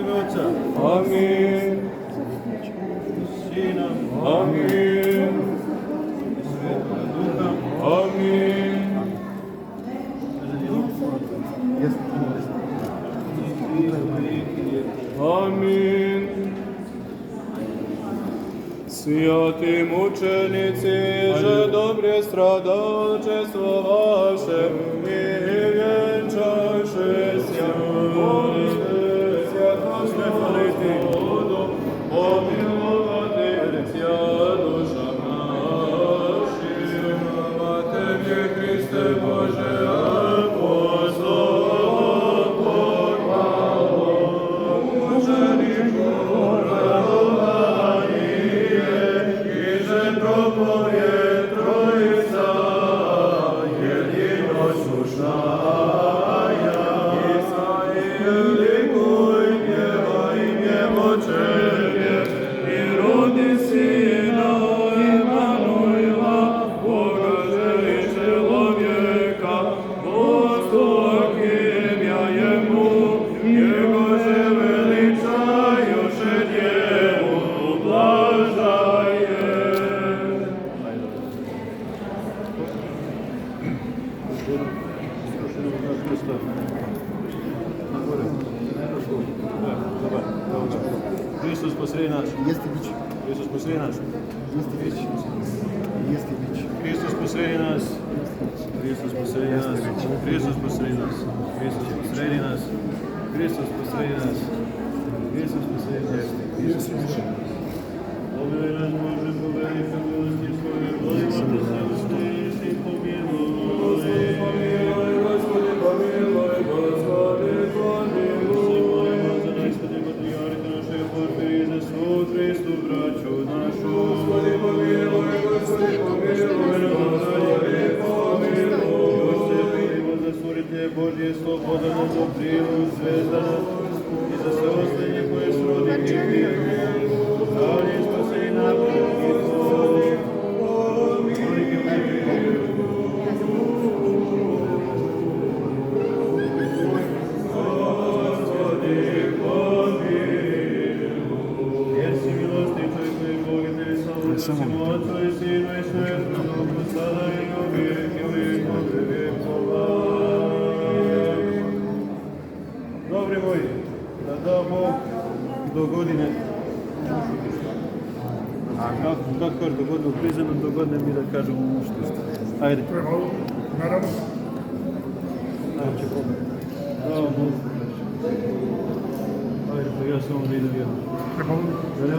ime Otca, Amin. Sina Amin. i Svetoga Duha. Amin. Amin. Святі мучениці, же добре страдалчество ваше, і венчаше ся, молитеся, Господу, помилуватися душам нашим. А Тебе, Христе Боже, апостол, поклало, мученику, проповедь Троица, единосущная, Исаил, ликуй, певай, немочение, и роди Сына Иммануила, Бога же и человека, Господь имя Ему, Его же величаюше Деву блаждает. Христос, спаси нас. Este bici. Христос, спаси нас. Este bici. Este bici. Христос, спаси нас. Христос, спаси нас. Христос, спаси нас. Христос, спаси нас. Христос, спаси нас. Христос, спаси нас. Христос, спаси нас. Помилуй нас, Боже, по великой милости Твоей, благослови нас, и помилуй. Господи, помилуй, Господи, помилуй. Господи, патріархи нашої Порфирії, за свого Христу, брачу нашу. Господи, помилуй, Господи, помилуй, Господи, помилуй. Господи, за створителя Божье свобода на доприлу, звезда и за все остальные koje srodnike vjeruje. Dalje spasi nam i Tvoj. Господи, помилуй. Jer si milostiv čovjeku i Bog i Tebi slavu Otcu i Sinu i Svetom Duhu, sada i uvijek i vijekov vijekova. Dobri moji, da da Bog do godine. A kako kaže do godine prizemno, do godine mi da kažemo što ste. Ajde. Naravno. Znači, da Bog. Ajde, pa ja samo vidim. Da ne